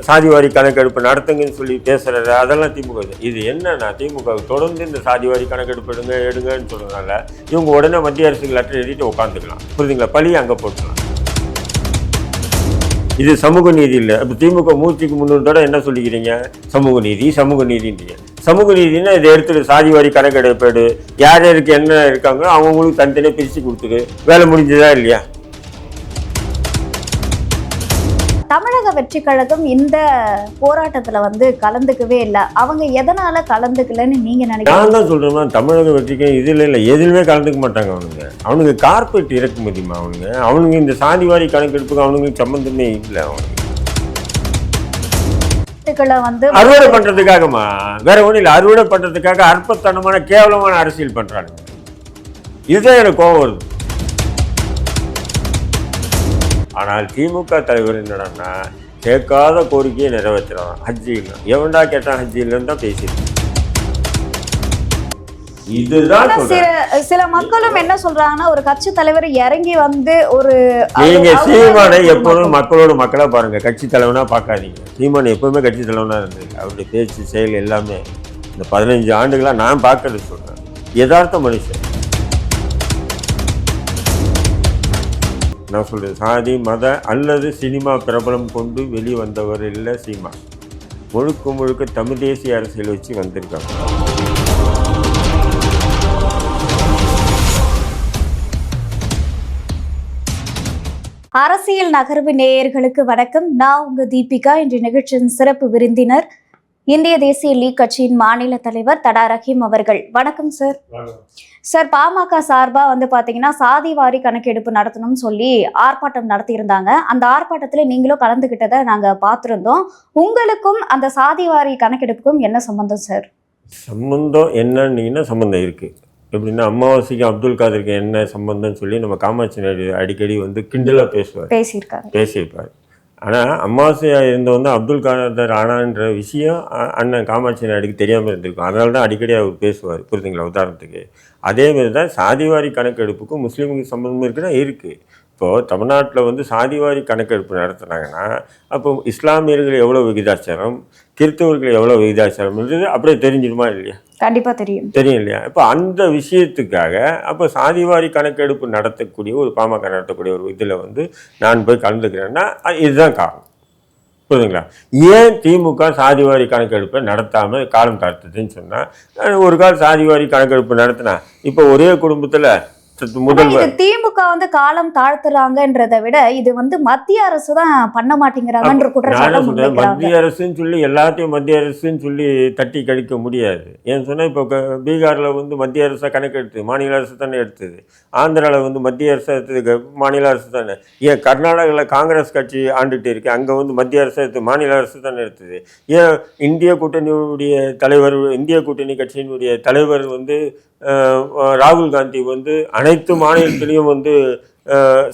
சாதிவாரி கணக்கெடுப்பு நடத்துங்கன்னு சொல்லி பேசுகிறது அதெல்லாம் திமுக. இது என்னன்னா திமுக தொடர்ந்து இந்த சாதிவாரி கணக்கெடுப்பு எடுங்கன்னு சொல்கிறதுனால இவங்க உடனே மத்திய அரசுக்கு லெட்டர் எழுதிட்டு உட்காந்துக்கலாம். புரியுதுங்களா? பழி அங்கே போட்டுக்கலாம். இது சமூக நீதி இல்லை. இப்போ திமுக மூச்சுக்கு முன்னோட என்ன சொல்லிக்கிறீங்க? சமூக நீதி சமூக நீதின்றீங்க. சமூக நீதினா இதை எடுத்துட்டு சாதிவாரி கணக்கெடுப்பேடு யார் யாருக்கு என்ன இருக்காங்களோ அவங்களுக்கு தனித்தனியாக பிரித்து கொடுத்துரு. வேலை முடிஞ்சதா இல்லையா? தமிழக வெற்றி கழகம் இந்த போராட்டத்துல கலந்துக்கவே இல்லை. அவங்க எதனால கலந்துக்கலன்னு நீங்க நினைக்கிறீங்க? நான் தான் சொல்றேன், தமிழக வெற்றிக்கு இதுல இல்லை, எதுவுமே கலந்துக்க மாட்டாங்க. அவனுங்க கார்பரேட் இறக்குமதிமா. அவனுங்க இந்த சாதிவாரி கணக்கெடுப்புக்கு அவனுங்களுக்கு சம்பந்தமே இல்லை. அறுவடை பண்றதுக்காகமா, வேற ஒன்றும் இல்லை. அறுவடை பண்றதுக்காக அற்பத்தனமான கேவலமான அரசியல் பண்றாங்க. இதுதான் எனக்கு கோபம் வருது. ஆனால் திமுக தலைவர் என்னடான்னா கேட்காத கோரிக்கையை நிறைவேற்றுறான். ஹஜ்ஜி இல்லை, எவன்டா கேட்டான் ஹஜ்ஜி இல்லைன்னு தான் பேசியிருக்கேன். இதுதான் சில மக்களும் என்ன சொல்றாங்கன்னா, ஒரு கட்சி தலைவர் இறங்கி ஒரு நீங்க சீமானை எப்போதும் மக்களோட மக்களா பாருங்க, கட்சி தலைவனா பார்க்காதீங்க. சீமான் எப்பவுமே கட்சி தலைவனா இருந்தது. அவருடைய பேச்சு செயல் எல்லாமே இந்த 15 ஆண்டுகளா நான் பார்க்கறது சொல்றேன். யதார்த்த மனுஷன். நான் சொல்றது சாதி மத அல்லது சினிமா பிரபலம் கொண்டு வெளியே வந்தவர் இல்லை சீமா. முழுக்க முழுக்க தமிழ் தேசிய அரசியல் வச்சு வந்திருக்காங்க. அரசியல் நகர்வு நேயர்களுக்கு வணக்கம். நான் உங்க தீபிகா. இன்று நிகழ்ச்சியின் சிறப்பு விருந்தினர் இந்திய தேசிய லீக் கட்சியின் மாநில தலைவர் தடா ரஹீம் அவர்கள். வணக்கம் சார். சார், பாமக சார்பா பாத்தீங்கன்னா சாதிவாரி கணக்கெடுப்பு நடத்தணும்னு சொல்லி ஆர்ப்பாட்டம் நடத்தியிருந்தாங்க. அந்த ஆர்ப்பாட்டத்துல நீங்களும் கலந்துகிட்டதை நாங்க பார்த்திருந்தோம். உங்களுக்கும் அந்த சாதிவாரி கணக்கெடுப்புக்கும் என்ன சம்பந்தம் சார்? சம்பந்தம் என்னன்னீங்கன்னா சம்பந்தம் இருக்கு. எப்படின்னா அமாவாசைக்கு அப்துல் காதருக்கு என்ன சம்பந்தம்னு சொல்லி நம்ம காமாட்சி நாயுடு அடிக்கடி கிண்டலா பேசியிருப்பார். ஆனால் அமாவாசையாக இருந்த அப்துல் காதர் ஆனான்ற விஷயம் அண்ணன் காமாட்சி நாயுடுக்கு தெரியாமல் இருந்திருக்கும். அதனால தான் அடிக்கடி அவர் பேசுவார். புரியுதுங்களா? உதாரணத்துக்கு அதேமாரி தான் சாதிவாரி கணக்கெடுப்புக்கும் முஸ்லீமுக்கு சம்பந்தமும் இருக்குன்னா இருக்குது. இப்போது தமிழ்நாட்டில் சாதிவாரி கணக்கெடுப்பு நடத்துனாங்கன்னா அப்போ இஸ்லாமியர்கள் எவ்வளோ விகிதாச்சாரம், கிறிஸ்தவர்கள் எவ்வளோ விகிதாச்சாரம்ன்றது அப்படியே தெரிஞ்சிடுமா இல்லையா? கண்டிப்பாக தெரியும் இல்லையா? இப்போ அந்த விஷயத்துக்காக அப்போ சாதிவாரி கணக்கெடுப்பு நடத்தக்கூடிய ஒரு பாமக நடத்தக்கூடிய ஒரு இதில் நான் போய் கலந்துக்கிறேன்னா இதுதான் காரணம். புரியுதுங்களா? ஏன் திமுக சாதிவாரி கணக்கெடுப்பை நடத்தாமல் காலம் தாழ்த்துதுன்னு சொன்னால், ஒரு கால சாதிவாரி கணக்கெடுப்பு நடத்தினா இப்போ ஒரே குடும்பத்தில் திமுக காலம் தாழ்த்துறாங்கன்றதை விட இது மத்திய அரசு தான் பண்ண மாட்டேங்கிறாங்கன்ற குற்றச்சாட்டு. மத்திய அரசுன்னு சொல்லி எல்லாத்தையும் மத்திய அரசுன்னு சொல்லி தட்டி கழிக்க முடியாது. ஏன்னு சொன்னா இப்போ பீகார்ல மத்திய அரசா கணக்கெடுத்து மாநில அரசு தானே எடுத்தது. ஆந்திராவில் மத்திய அரசு எடுத்தது மாநில அரசு தானே. ஏன் கர்நாடகாவில் காங்கிரஸ் கட்சி ஆண்டுகிட்டு இருக்கு, அங்கே மத்திய அரசு எடுத்து மாநில அரசு தானே எடுத்தது. ஏன் இந்திய கூட்டணியுடைய தலைவர், இந்திய கூட்டணி கட்சியினுடைய தலைவர் ராகுல் காந்தி அனைத்து மாநிலத்திலையும்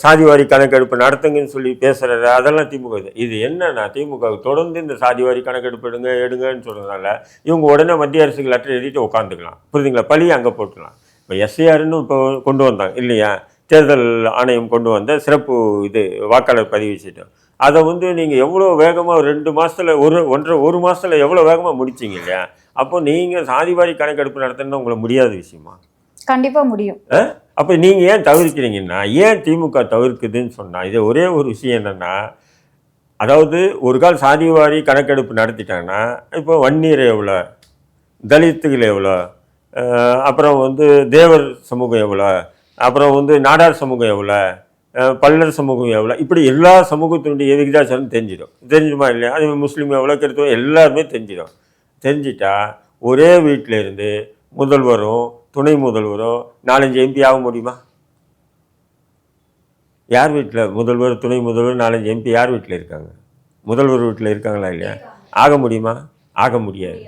சாதிவாரி கணக்கெடுப்பு நடத்துங்கன்னு சொல்லி பேசுறது அதெல்லாம் திமுக. இது என்னன்னா திமுக தொடர்ந்து இந்த சாதிவாரி கணக்கெடுப்பு எடுங்கன்னு சொல்றதுனால இவங்க உடனே மத்திய அரசுக்கு லெட்டர் எழுதிட்டு உட்காந்துக்கலாம். புரியுதுங்களா? பழி அங்கே போட்டுக்கலாம். இப்போ எஸ்ஐஆர்னு இப்போ கொண்டு வந்தாங்க இல்லையா? தேர்தல் ஆணையம் கொண்டு வந்த சிறப்பு வாக்காளர் பதிவு சீட்டம். அதை நீங்கள் எவ்வளோ வேகமாக 2 மாதத்தில் ஒரு மாதத்தில் எவ்வளோ வேகமாக முடிச்சிங்க இல்லையா? அப்போ நீங்கள் சாதிவாரி கணக்கெடுப்பு நடத்தணும்னா உங்களை முடியாத விஷயமா? கண்டிப்பாக முடியும். அப்போ நீங்கள் ஏன் தவிர்க்கிறீங்கன்னா, ஏன் திமுக தவிர்க்குதுன்னு சொன்னால் இது ஒரே ஒரு விஷயம் என்னென்னா, அதாவது ஒரு கால் சாதிவாரி கணக்கெடுப்பு நடத்திட்டாங்கன்னா இப்போ வன்னியர் எவ்வளோ, தலித்துகள் எவ்வளோ, அப்புறம் தேவர் சமூகம் எவ்வளோ, அப்புறம் நாடார் சமூகம் எவ்வளோ, பல்லர் சமூகம் எவ்வளோ, இப்படி எல்லா சமூகத்தினுடைய விகிதாச்சாரம் தெரிஞ்சிடுமா இல்லையா? அது முஸ்லீம் எவ்வளோ, கிறிஸ்தவம் எல்லாருமே தெரிஞ்சிட்டா ஒரே வீட்டில் இருந்து முதல்வரும் துணை முதல்வரும் 4-5 எம்பி ஆக முடியுமா? யார் வீட்டில் முதல்வர் துணை முதல்வர் 4-5 எம்பி யார் வீட்டில் இருக்காங்க? முதல்வர் வீட்டில் இருக்காங்களா இல்லையா? ஆக முடியுமா? ஆக முடியாது.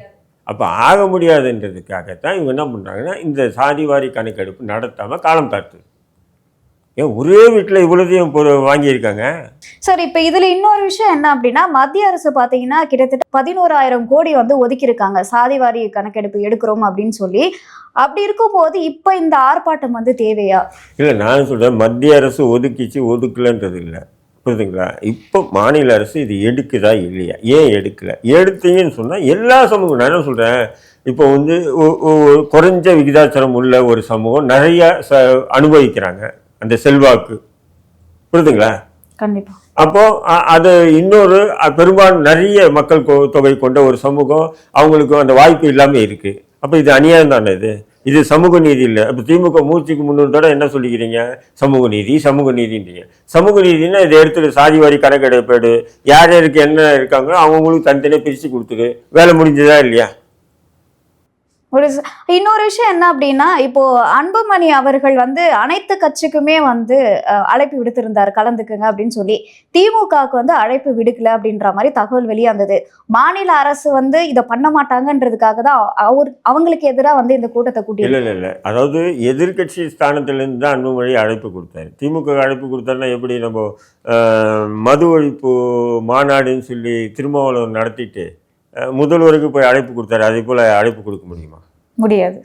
அப்போ ஆக முடியாதுன்றதுக்காகத்தான் இவங்க என்ன பண்ணுறாங்கன்னா இந்த சாதிவாரி கணக்கெடுப்பு நடத்தாமல் காலம் தாழ்த்துது. ஏன் ஒரே வீட்டில் இவ்வளோதையும் வாங்கியிருக்காங்க சார். இப்போ இதில் இன்னொரு விஷயம் என்ன அப்படின்னா, மத்திய அரசு பார்த்தீங்கன்னா கிட்டத்தட்ட 11,000 கோடி ஒதுக்கியிருக்காங்க சாதிவாரி கணக்கெடுப்பு எடுக்கிறோம் அப்படின்னு சொல்லி. அப்படி இருக்கும்போது இப்போ இந்த ஆர்ப்பாட்டம் தேவையா? இல்லை, நான் சொல்கிறேன் மத்திய அரசு ஒதுக்கிச்சு ஒதுக்கலன்றது இல்லை. புரியுதுங்களா? இப்போ மாநில அரசு இது எடுக்குதா இல்லையா? ஏன் எடுக்கலை? எடுத்தீங்கன்னு சொன்னால் எல்லா சமூகம், நான் என்ன சொல்கிறேன், இப்போ வந்து குறைஞ்ச விகிதாச்சாரம் உள்ள ஒரு சமூகம் நிறைய அனுபவிக்கிறாங்க அந்த செல்வாக்கு, புரியுதுங்களா? கண்டிப்பா. அப்போ அது இன்னொரு பெரும்பாலும் நிறைய மக்கள் தொகை கொண்ட ஒரு சமூகம், அவங்களுக்கு அந்த வாய்ப்பு இல்லாமல் இருக்குது. அப்போ இது அநியாயம் தானே? இது சமூக நீதி இல்லை. இப்போ திமுக மூச்சுக்கு 300 தடவை என்ன சொல்லிக்கிறீங்க? சமூக நீதி சமூக நீதின்றீங்க. சமூக நீதினா இதை எடுத்துட்டு சாதி வாரி கணக்கெடுப்பேடு, யார் யாருக்கு என்ன இருக்காங்களோ அவங்களுக்கு தனித்தனியாக பிரித்து கொடுத்துரு, வேலை முடிஞ்சதா இல்லையா? இன்னொரு விஷயம் என்ன அப்படின்னா, இப்போ அன்புமணி அவர்கள் வந்து அனைத்து கட்சிக்குமே வந்து அழைப்பு விடுத்திருந்தார் கலந்துக்குங்க அப்படின்னு சொல்லி. திமுகவுக்கு வந்து அழைப்பு விடுக்கல அப்படின்ற மாதிரி தகவல் வெளியாந்தது. மாநில அரசு வந்து இதை பண்ண மாட்டாங்கன்றதுக்காக தான் அவங்களுக்கு எதிராக வந்து இந்த கூட்டத்தை கூட்டி. இல்லை, அதாவது எதிர்கட்சி ஸ்தானத்திலிருந்து தான் அன்புமணி அழைப்பு கொடுத்தாரு. திமுக அழைப்பு கொடுத்தாருன்னா எப்படி? நம்ம மது ஒழிப்பு மாநாடுன்னு சொல்லி திருமாவளவன் நடத்திட்டு முதல்வருக்கு போய் அழைப்பு கொடுத்தாரு, அதே போல் அழைப்பு கொடுக்க முடியுமா? முடியாது.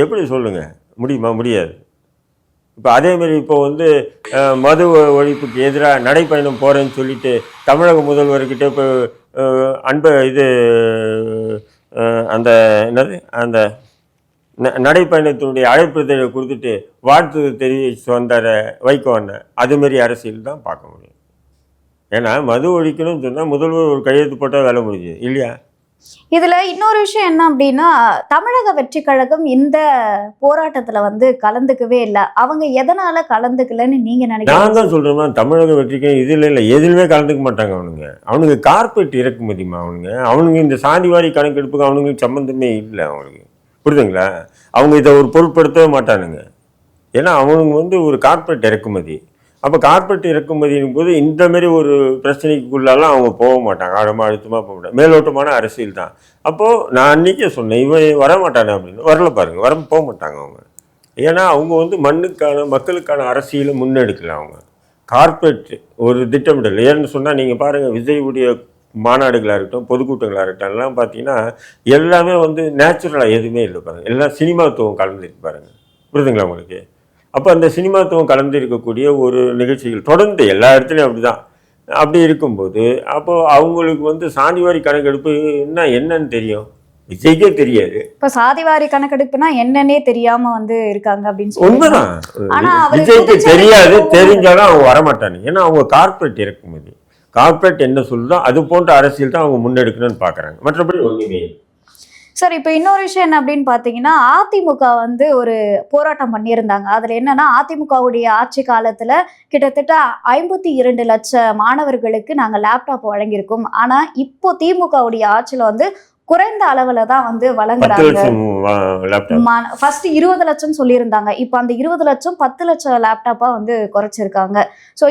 எப்படி சொல்லுங்க, முடியுமா? முடியாது. இப்போ அதேமாரி இப்போ வந்து மது ஒழிப்புக்கு எதிராக நடைப்பயணம் போகிறேன்னு சொல்லிட்டு தமிழக முதல்வர்கிட்ட இப்போ அந்த என்னது அந்த நடைப்பயணத்தினுடைய அழைப்பு கொடுத்துட்டு வாழ்த்து தெரிவித்து வந்தார வைகோ அண்ணன், அதுமாரி அரசியல் தான் பார்க்க முடியும். ஏன்னா மது ஒழிக்கணும்னு சொன்னால் முதல்வர் ஒரு கையெழுத்து போட்டால் வேலை முடியுது இல்லையா? இதுல இன்னொரு விஷயம் என்ன அப்படின்னா, தமிழக வெற்றி கழகம் இந்த போராட்டத்துல வந்து கலந்துக்கவே இல்லை. அவங்க எதனால கலந்துக்கலன்னு நீங்க நினைக்கிறீங்க? நான் தான் சொல்றேன், தமிழக வெற்றிக்கு இதுல இல்லை, எதுலையுமே கலந்துக்க மாட்டாங்க அவனுங்க கார்பரேட் இறக்குமதிமா அவனுங்க இந்த சாதிவாரி கணக்கெடுப்புக்கு அவனுங்களுக்கு சம்மந்தமே இல்லை அவங்களுக்கு, புரியுதுங்களா? அவங்க இதை ஒரு பொருட்படுத்தவே மாட்டானுங்க. ஏன்னா அவனுங்க வந்து ஒரு கார்பரேட் இறக்குமதி. அப்போ கார்பரேட் இறக்குமதியின் போது இந்த மாதிரி ஒரு பிரச்சனைக்குள்ளாலாம் அவங்க போக மாட்டாங்க, ஆழமாக அழுத்தமாக போக மாட்டாங்க, மேலோட்டமான அரசியல் தான். அப்போது நான் அன்றைக்கே சொன்னேன், இவன் வரமாட்டானே அப்படின்னு. வரல பாருங்கள், போக மாட்டாங்க அவங்க. ஏன்னா அவங்க வந்து மக்களுக்கான அரசியலை முன்னெடுக்கல. அவங்க கார்பரேட் ஒரு திட்டமிடல். ஏன்னு சொன்னால் நீங்கள் பாருங்கள், விஜயுடைய மாநாடுகளாக இருக்கட்டும், பொதுக்கூட்டங்களாக இருக்கட்டும், எல்லாம் பார்த்தீங்கன்னா எல்லாமே வந்து நேச்சுரலாக எதுவுமே இல்லை பாருங்கள், எல்லாம் சினிமாத்துவம் கலந்துருக்கு பாருங்கள், புரியுதுங்களா உங்களுக்கு? அப்போ அந்த சினிமாத்துவம் கலந்து இருக்கக்கூடிய ஒரு நிகழ்ச்சிகள் தொடர்ந்து எல்லா இடத்துலையும் அப்படி தான். அப்படி இருக்கும்போது அப்போது அவங்களுக்கு வந்து சாதிவாரி கணக்கெடுப்பு என்னன்னு தெரியும்? விஜய்க்கே தெரியாது. இப்போ சாதிவாரி கணக்கெடுப்புனா என்னன்னே தெரியாம வந்து இருக்காங்க அப்படின்னு சொல்லி. உண்மைதான், விஜய்க்கு தெரியாது. தெரிஞ்சாலும் அவங்க வரமாட்டாங்க. ஏன்னா அவங்க கார்பரேட் இறக்குமதி. கார்பரேட் என்ன சொல்லுதோ அது போன்ற அரசியல் தான் அவங்க முன்னெடுக்கணும்னு பார்க்குறாங்க, மற்றபடி ஒன்றுமே. சார், இப்போ இன்னொரு விஷயம் என்ன அப்படின்னு பார்த்தீங்கன்னா, அதிமுக வந்து ஒரு போராட்டம் பண்ணியிருந்தாங்க. அதில் என்னன்னா, அதிமுகவுடைய ஆட்சி காலத்தில் கிட்டத்தட்ட 52 லட்சம் மாணவர்களுக்கு நாங்கள் லேப்டாப் வழங்கியிருக்கோம். ஆனால் இப்போ திமுகவுடைய ஆட்சியில் வந்து குறைந்த அளவில் தான் வந்து வழங்குறாங்க. ஃபர்ஸ்ட் 20 லட்சம் சொல்லியிருந்தாங்க. இப்போ அந்த 20 லட்சம் 10 லட்சம் லேப்டாப்பாக வந்து குறைச்சிருக்காங்க. ஸோ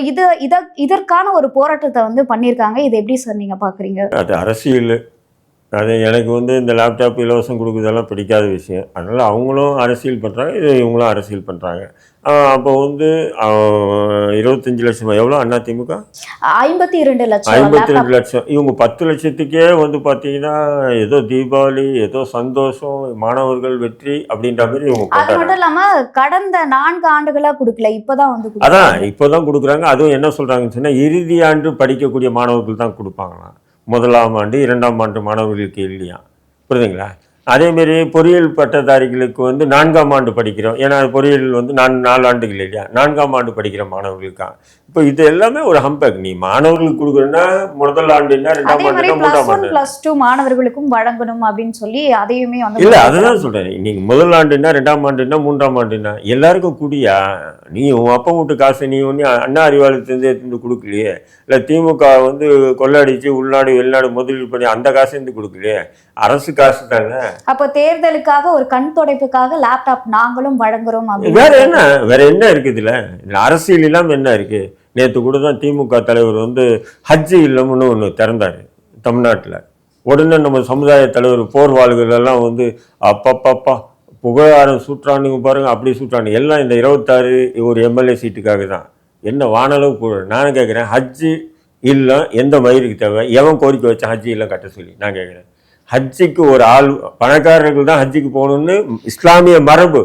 இதற்கான ஒரு போராட்டத்தை வந்து பண்ணியிருக்காங்க. இது எப்படி சார் நீங்கள் பார்க்குறீங்க? அது அரசியல். அது எனக்கு வந்து இந்த லேப்டாப் இலவசம் கொடுக்குறதெல்லாம் பிடிக்காத விஷயம். அதனால் அவங்களும் அரசியல் பண்ணுறாங்க, இவங்களும் அரசியல் பண்ணுறாங்க. அப்போ வந்து 25 லட்சம் எவ்வளோ அண்ணா திமுக? 52 லட்சம். 52 லட்சம். இவங்க 10 லட்சத்துக்கே வந்து பார்த்தீங்கன்னா ஏதோ தீபாவளி, ஏதோ சந்தோஷம், மாணவர்கள் வெற்றி அப்படின்ற மாதிரி இவங்க. அது மட்டும் இல்லாமல் கடந்த 4 ஆண்டுகளாக கொடுக்கல, இப்போதான் வந்து. அதான் இப்போதான் கொடுக்குறாங்க. அதுவும் என்ன சொல்கிறாங்கன்னு சொன்னால், இறுதி ஆண்டு படிக்கக்கூடிய மாணவர்கள் தான் கொடுப்பாங்களாம். முதலாம் ஆண்டு 2ஆம் ஆண்டு மாணவர்களுக்கு இல்லையா, புரியுதுங்களா? அதேமாரி பொறியியல் பட்டதாரிகளுக்கு வந்து 4ஆம் ஆண்டு படிக்கிறோம். ஏன்னா பொறியியல் வந்து 4 ஆண்டுகள் இல்லையா, 4ஆம் ஆண்டு படிக்கிற மாணவர்களுக்கா. இப்போ இது எல்லாமே ஒரு ஹம்பேக். நீ மாணவர்களுக்கு கொடுக்குறேன்னா முதல் ஆண்டுன்னா 2ஆம் ஆண்டு 3ஆம் ஆண்டு +2 மாணவர்களுக்கும் வழங்கணும் அப்படின்னு சொல்லி அதையுமே வந்து. இல்லை, அதுதான் சொல்கிறேன். நீங்கள் முதல் ஆண்டுன்னா 2ஆம் ஆண்டுன்னா 3ஆம் ஆண்டுன்னா எல்லாருக்கும் கூடியா? நீ உன் அப்பா வீட்டு காசு நீ ஒன்று அண்ணா அறிவாலயத்துலேருந்து எடுத்துருந்து கொடுக்கலையே, இல்லை திமுக வந்து கொள்ளடிச்சு உள்நாடு வெளிநாடு முதலீடு பண்ணி அந்த காசு இருந்து கொடுக்கலையே, அரசு காசு தானே. அப்போ தேர்தலுக்காக ஒரு கண் துடைப்புக்காக லேப்டாப் நாங்களும் வழங்குறோம். வேற என்ன இருக்குது? இல்லை அரசியல் இல்லாமல் என்ன இருக்கு? நேற்று கூட தான் திமுக தலைவர் வந்து ஹஜ் இல்லம்னு ஒன்று திறந்தார் தமிழ்நாட்டில். உடனே நம்ம சமுதாய தலைவர் போர்வாள்கள் எல்லாம் வந்து அப்பப்பப்பா புகழாரம் சூற்றானுங்க பாருங்க, அப்படி சூற்றானுங்க எல்லாம் இந்த 26 ஒரு எம்எல்ஏ சீட்டுக்காக தான். என்ன வானளவு புகழ். நானும் கேட்குறேன், ஹஜ்ஜு இல்லம் எந்த மயிருக்கு தேவை? எவன் கோரிக்கை வச்சா ஹஜ்ஜு இல்லம் கட்ட சொல்லி? நான் கேட்குறேன். ஹஜ்ஜுக்கு ஒரு ஆள், பணக்காரர்கள் தான் ஹஜ்ஜுக்கு போகணுன்னு இஸ்லாமிய மரபு.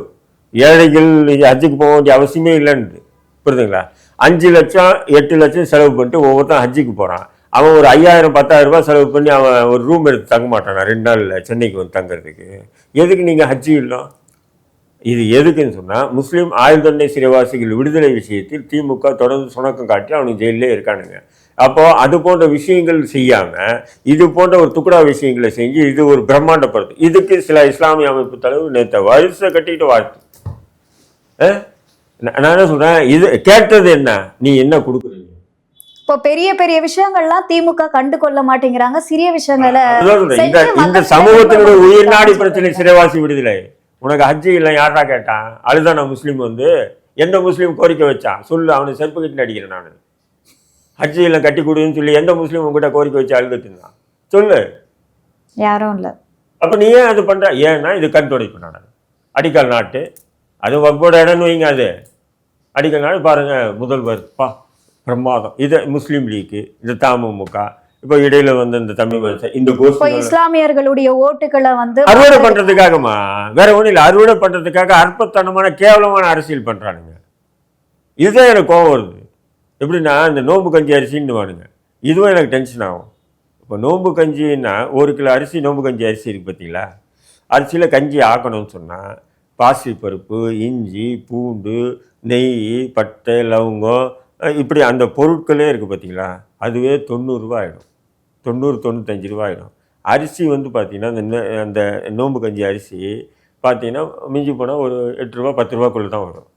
ஏழைகள் ஹஜ்ஜுக்கு போக வேண்டிய அவசியமே இல்லைன்னு, புரியுதுங்களா? 5 லட்சம் 8 லட்சம் செலவு பண்ணிட்டு ஒவ்வொருத்தன் ஹஜ்ஜுக்கு போகிறான். அவன் ஒரு 5000 10,000 ரூபாய் செலவு பண்ணி அவன் ஒரு ரூம் எடுத்து தங்க மாட்டானா 2 நாளில் சென்னைக்கு வந்து தங்குறதுக்கு? எதுக்கு நீங்கள் ஹஜ்ஜு இல்லை? இது எதுக்குன்னு சொன்னால், முஸ்லீம் ஆயுள் தண்டனை சிறைவாசிகள் விடுதலை விஷயத்தில் திமுக தொடர்ந்து சுணக்கம் காட்டி அவனுக்கு ஜெயிலே இருக்கானுங்க. அப்போது அது போன்ற விஷயங்கள் செய்யாமல் இது போன்ற ஒரு துக்குடா விஷயங்களை செஞ்சு இது ஒரு பிரம்மாண்டப்படுத்து. இதுக்கு சில இஸ்லாமிய அமைப்பு தலைவர் நேற்று வரிசை கட்டிக்கிட்டு வாழ்த்து. நான் என்ன சொல்கிறேன், இது கேட்டது என்ன, நீ என்ன கொடுக்குறீங்க? இப்போ பெரிய பெரிய விஷயங்கள்லாம் திமுக கண்டு கொள்ள மாட்டேங்கிறாங்க. சிறிய விஷயங்களை இந்த சமூகத்தினுடைய உயிர்நாடி பிரச்சனை சிறைவாசி விடுதலை. உனக்கு ஹஜ்ஜு இல்லை யாரா கேட்டான்? அழுதான முஸ்லீம் வந்து எந்த முஸ்லீம் கோரிக்கை வச்சான் சொல்லு, அவனை செருப்பு கட்டி அடிக்கிறேன் நான். ஹஜ்ஜு இல்லை கட்டி கொடுன்னு சொல்லி எந்த முஸ்லீம் உங்ககிட்ட கோரிக்கை வச்சு அழுதுட்டு இருந்தான் சொல்லு? யாரும் இல்லை. அப்போ நீ ஏன் அது பண்ணுற? ஏன்னா இது கண் துடைப்பு நாடு, அடிக்கல் நாட்டு. அது வக்போட இடம்னு வைங்க. அது அடிக்கல் நாடு பாருங்க. முதல்வர் பிரமாதம். இது முஸ்லீம் லீக்கு, இது தமுமுக, இப்போ இடையில வந்து இந்த தமிழ் இந்த இஸ்லாமியர்களுடைய ஓட்டுகளை வந்து அறுவடை பண்றதுக்காகமா, வேற ஒன்றும் இல்லை. அறுவடை பண்றதுக்காக அற்பத்தனமான கேவலமான அரசியல் பண்றானுங்க. இதுதான் எனக்கு கோவம் வருது. எப்படின்னா இந்த நோம்பு கஞ்சி அரிசின்னு வானுங்க, இதுவும் எனக்கு டென்ஷன் ஆகும். இப்போ நோம்பு கஞ்சின்னா 1 கிலோ அரிசி, நோம்பு கஞ்சி அரிசி இருக்குது பார்த்தீங்களா, அரிசியில் கஞ்சி ஆக்கணும்னு சொன்னால் பாசிப்பருப்பு, இஞ்சி, பூண்டு, நெய், பட்டை, லவங்கம், இப்படி அந்த பொருட்களே இருக்குது பார்த்தீங்களா, அதுவே 90 ரூபா ஆகிடும். 90-95 ரூபா ஆகிடும். அரிசி வந்து பார்த்திங்கன்னா அந்த நோம்பு கஞ்சி அரிசி பார்த்திங்கன்னா மிஞ்சி போனால் ஒரு 8 ரூபா 10 ரூபாக்குள்ளே தான் வரும்.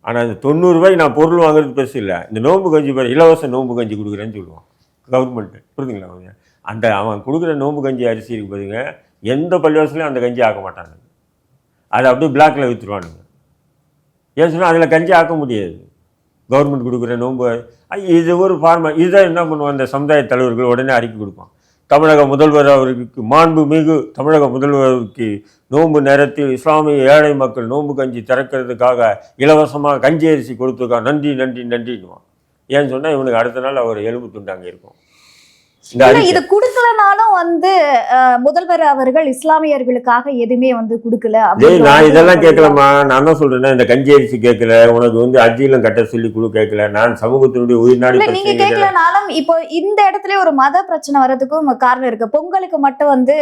ஆனால் அந்த 90 ரூபாய்க்கு நான் பொருள் வாங்குறது பெருசு இல்லை. இந்த நோம்பு கஞ்சி இலவச நோம்பு கஞ்சி கொடுக்குறேன்னு சொல்லுவான் கவர்மெண்ட்டு, புரியுதுங்களா? அவங்க அந்த அவன் கொடுக்குற நோம்பு கஞ்சி அரிசி இருக்கு பாருங்க, எந்த பள்ளிவாசலையும் அந்த கஞ்சி ஆக்க மாட்டாங்க. அதை அப்படியே பிளாக்கில் விற்றுருவானுங்க. ஏன் சொன்னால் அதில் கஞ்சி ஆக்க முடியாது. கவர்மெண்ட் கொடுக்குற நோன்பு இது ஒரு ஃபார்மா. இதை என்ன பண்ணுவோம், அந்த சமுதாய தலைவர்கள் உடனே அறிக்கை கொடுப்பான். தமிழக முதல்வர் அவருக்கு, மாண்புமிகு தமிழக முதல்வருக்கு நோன்பு நேரத்தில் இஸ்லாமிய ஏழை மக்கள் நோன்பு கஞ்சி திறக்கிறதுக்காக இலவசமாக கஞ்சி அரிசி கொடுத்துருக்கா, நன்றி நன்றி நன்றின்னுவான். ஏன்னு சொன்னால் இவனுக்கு அடுத்த நாள் அவர் எலும்பு துண்டாங்க இருக்கும். இது கொடுக்கலனாலும் வந்து முதல்வர் அவர்கள் இஸ்லாமியர்களுக்காக எதுவுமே வந்து கொடுக்கல. நான் இதெல்லாம் கேட்கலமா, நான் தான் சொல்றேன். இந்த கஞ்சி அரிசி கேட்கல, உனக்கு வந்து அஜிலம் கட்ட சொல்லி கொடு கேட்கல, நான் சமூகத்தினுடைய உயிர்நாடி. நீங்க கேட்கலனாலும் இப்போ இந்த இடத்துல ஒரு மத பிரச்சனை வர்றதுக்கும் காரணம் இருக்கு. பொங்கலுக்கு மட்டும் வந்து